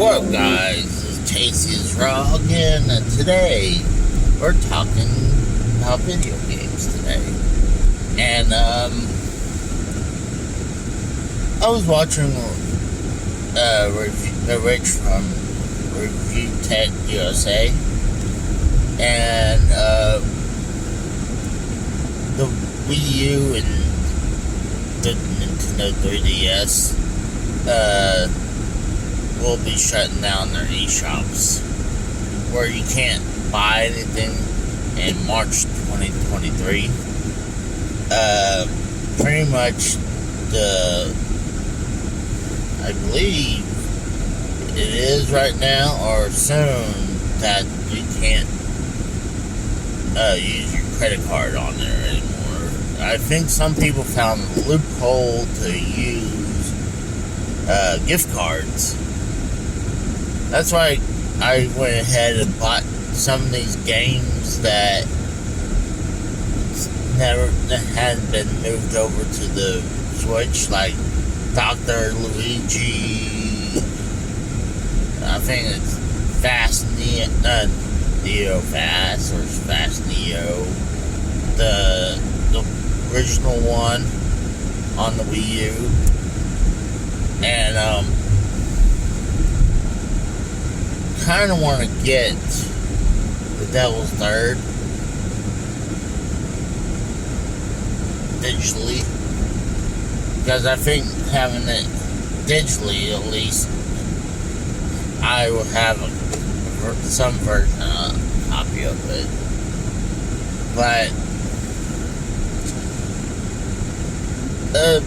What up, guys? This is Chase's Raw again, and today we're talking about video games today. And I was watching Rich from Review Tech USA, and the Wii U and the Nintendo 3DS will be shutting down their eShops, where you can't buy anything in March 2023. Pretty much I believe it is right now or soon that you can't use your credit card on there anymore. I think some people found a loophole to use gift cards. That's why I went ahead and bought some of these games that hadn't been moved over to the Switch, like Dr. Luigi. I think it's Fast Neo Fast, or Fast Neo. The original one on the Wii U. And kind of want to get The Devil's Third digitally, because I think having it digitally, at least I will have some version copy of it. But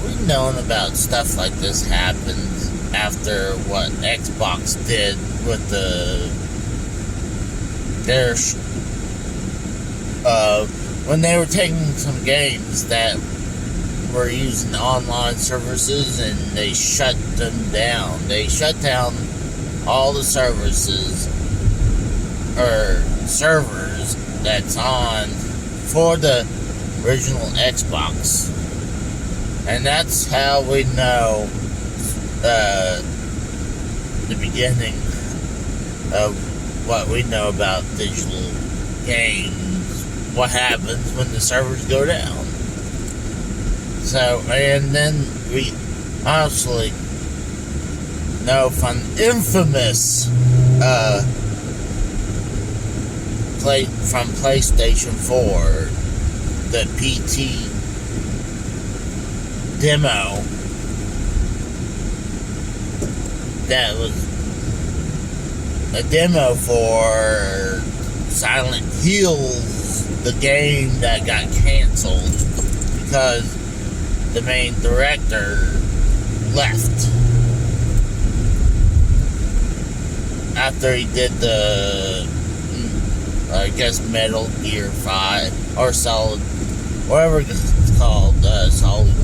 we've known about stuff like this happens after what Xbox did with when they were taking some games that were using online services and they shut them down. They shut down all the services or servers that's on for the original Xbox. And that's how we know the beginning of what we know about digital games, what happens when the servers go down. So, and then we honestly know from infamous from PlayStation 4, the PT demo that was a demo for Silent Hills, the game that got canceled because the main director left after he did the, I guess, Metal Gear 5 or Solid, whatever it's called, Solid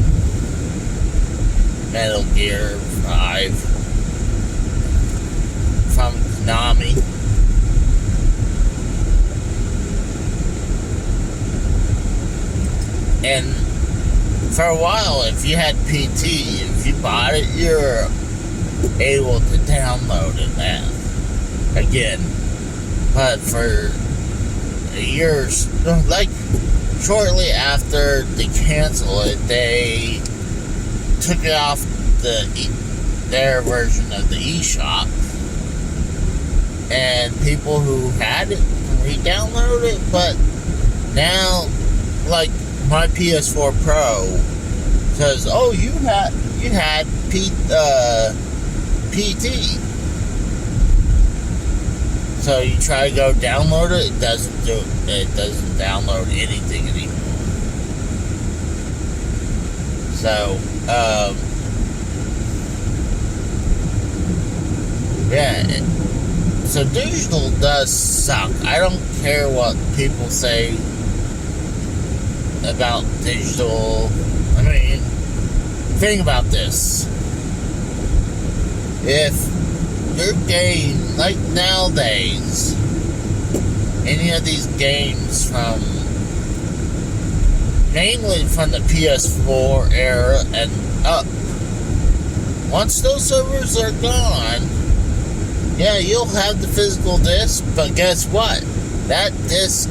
Metal Gear 5 from Konami. And for a while, if you had PT, if you bought it, you're able to download it now again. But for years, like shortly after they canceled it, they took it off their version of the eShop, and people who had it re-download it. But now, like my PS4 Pro says, "Oh, you had PT." So you try to go download it, it doesn't download anything anymore. So, yeah. So digital does suck. I don't care what people say about digital. I mean, think about this. If your game, like nowadays, any of these games mainly from the PS4 era and up, once those servers are gone, Yeah, you'll have the physical disc, but guess what? That disc,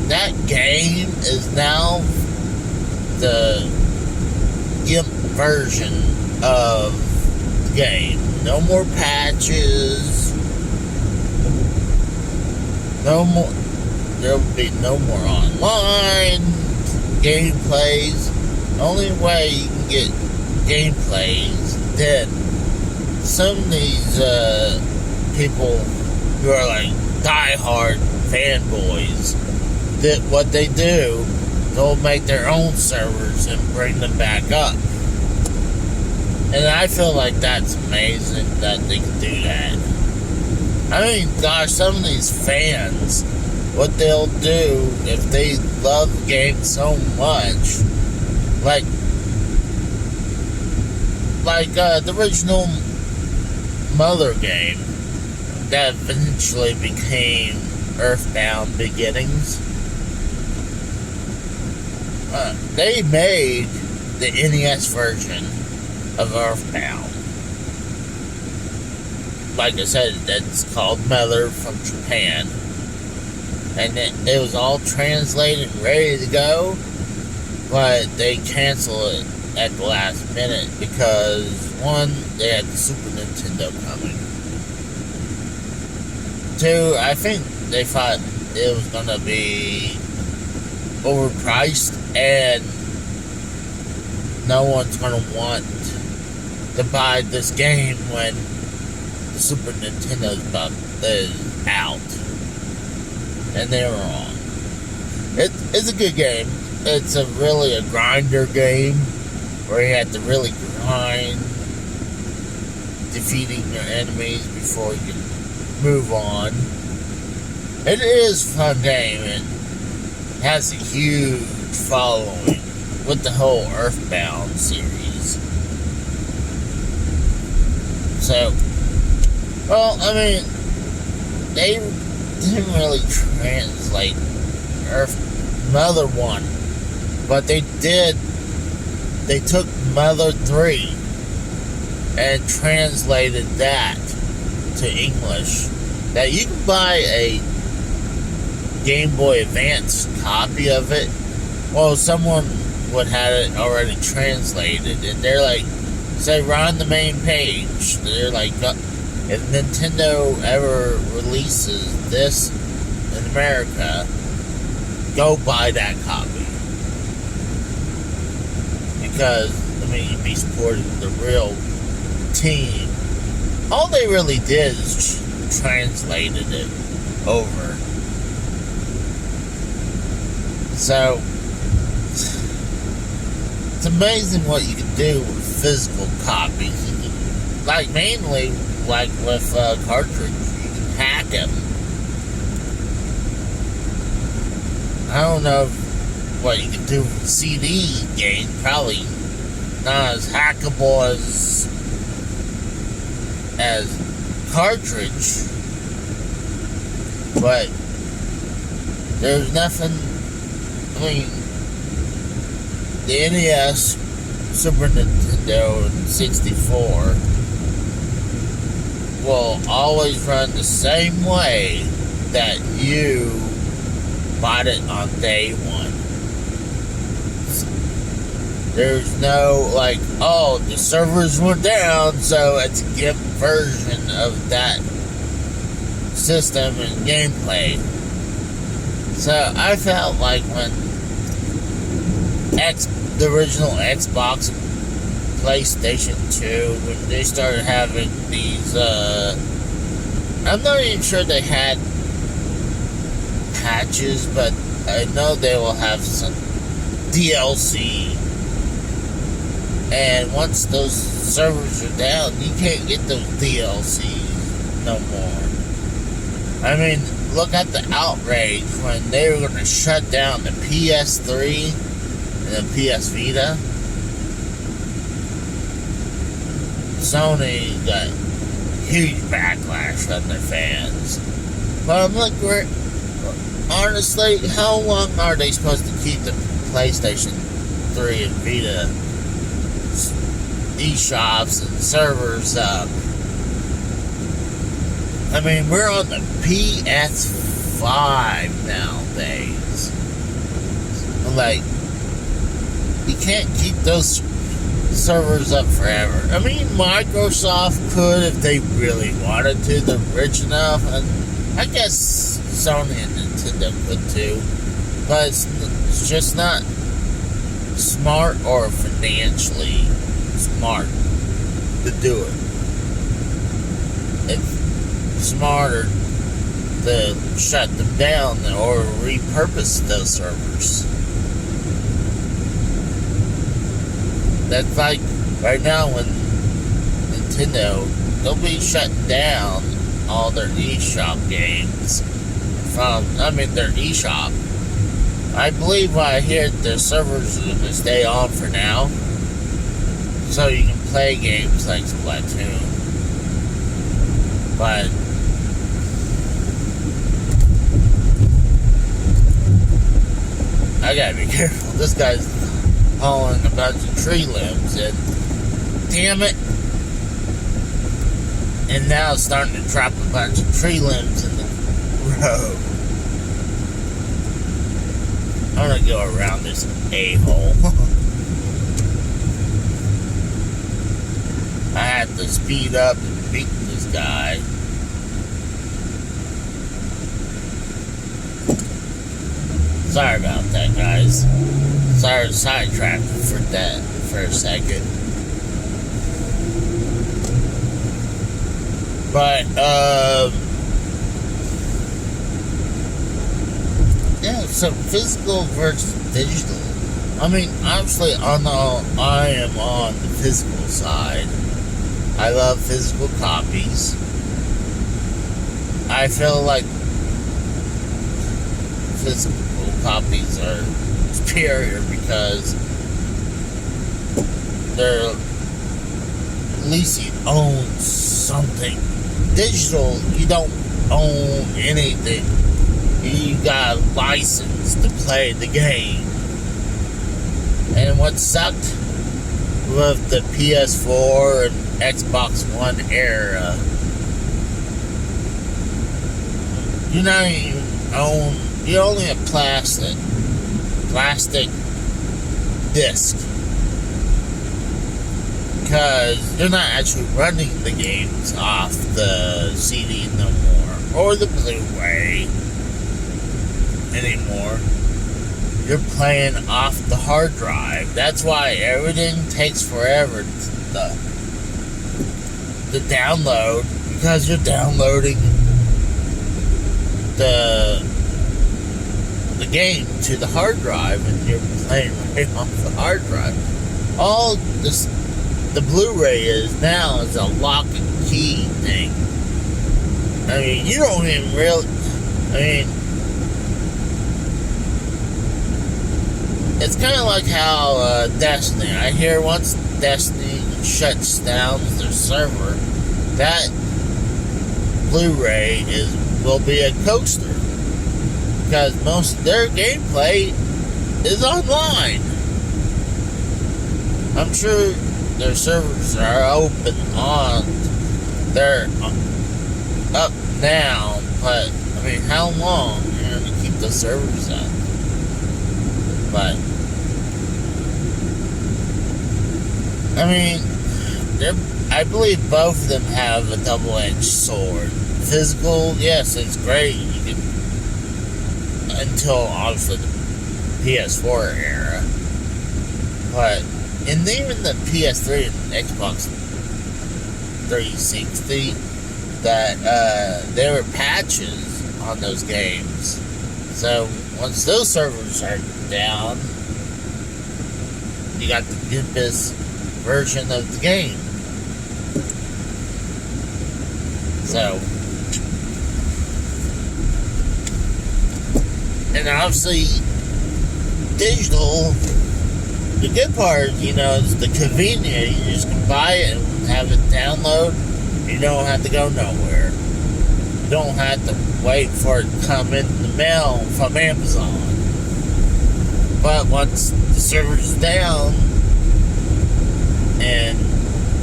that game is now the GIMP version of the game. No more patches. No more. There'll be no more online gameplays. The only way you can get gameplays, then some of these people who are like diehard fanboys, that what they do, they'll make their own servers and bring them back up. And I feel like that's amazing that they can do that. I mean, gosh, some of these fans, what they'll do if they love the game so much, like the original Mother game that eventually became Earthbound Beginnings. They made the NES version of Earthbound. Like I said, that's called Mother from Japan. And it was all translated and ready to go, but they canceled it at the last minute because, one, they had the Super Nintendo coming. Two, I think they thought it was going to be overpriced and no one's going to want to buy this game when the Super Nintendo is out. And they were wrong. It's a good game. It's really a grinder game where you have to really grind, defeating your enemies before you can move on. It is a fun game. It has a huge following with the whole Earthbound series. So, well, I mean, they didn't really translate Mother 1, but they did. They took Mother 3 and translated that to English. That you can buy a Game Boy Advance copy of it. Well, someone would have it already translated, and they're like, say, we're on the main page. They're like, if Nintendo ever releases this in America, go buy that copy. Because, I mean, you'd be supporting the real team. All they really did is translated it over. So, it's amazing what you can do with physical copies. Like, mainly, like with cartridge, you can hack them. I don't know what you can do with CD game. Probably not as hackable as cartridge, but there's nothing. I mean, the NES, Super Nintendo, and 64 will always run the same way that you bought it on day one. There's no, like, oh, the servers went down, so it's a GIMP version of that system and gameplay. So I felt like when the original Xbox and PlayStation 2, when they started having these, I'm not even sure they had patches, but I know they will have some DLC. And once those servers are down, you can't get those DLCs no more. I mean, look at the outrage when they were going to shut down the PS3 and the PS Vita. Sony got huge backlash from their fans. But I'm like, honestly, how long are they supposed to keep the PlayStation 3 and Vita eShops and servers up? I mean, we're on the PS5 nowadays. Like, you can't keep those servers up forever. I mean, Microsoft could if they really wanted to. They're rich enough, and I guess Sony and Nintendo could too. But it's just not smart or financially smart to do it. It's smarter to shut them down or repurpose those servers. That's like right now when Nintendo, they'll be shutting down all their eShop games from, their eShop. I believe I hear their servers are going to stay on for now, so you can play games like Splatoon. But I gotta be careful. This guy's hauling a bunch of tree limbs, and damn it. And now it's starting to drop a bunch of tree limbs in the road. I'm gonna go around this a-hole. I had to speed up and beat this guy. Sorry about that, guys. Sorry to sidetrack for that for a second. But, yeah, so physical versus digital. I mean, obviously, I am on the physical side. I love physical copies. I feel like physical copies are superior because they're at least you own something. Digital, you don't own anything. You got a license to play the game. And what sucked with the PS4 and Xbox One era, you not even own, you only have plastic disc, because you're not actually running the games off the CD no more, or the Blu-ray anymore. You're playing off the hard drive. That's why everything takes forever to download, because you're downloading the game to the hard drive and you're playing right off the hard drive. All this, the Blu-ray is now is a lock and key thing. I mean, you don't even really, it's kind of like how Destiny. I hear once Destiny shuts down their server, that Blu-ray will be a coaster, because most of their gameplay is online. I'm sure their servers are open on, they're up now, but I mean, how long are you going to keep the servers up? But I mean, I believe both of them have a double-edged sword. Physical, yes, it's great. You can, until obviously the PS4 era, but and even the PS3 and Xbox 360, that there were patches on those games. So once those servers are down, you got the deepest version of the game. So, and obviously, digital, the good part, is the convenience. You just can buy it and have it download. You don't have to go nowhere. You don't have to wait for it to come in the mail from Amazon. But once the server's down and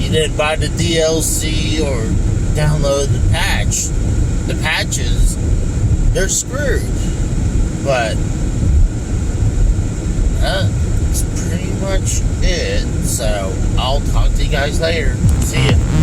you didn't buy the DLC or download the patches, they're screwed. But that's pretty much it. So I'll talk to you guys later. See ya.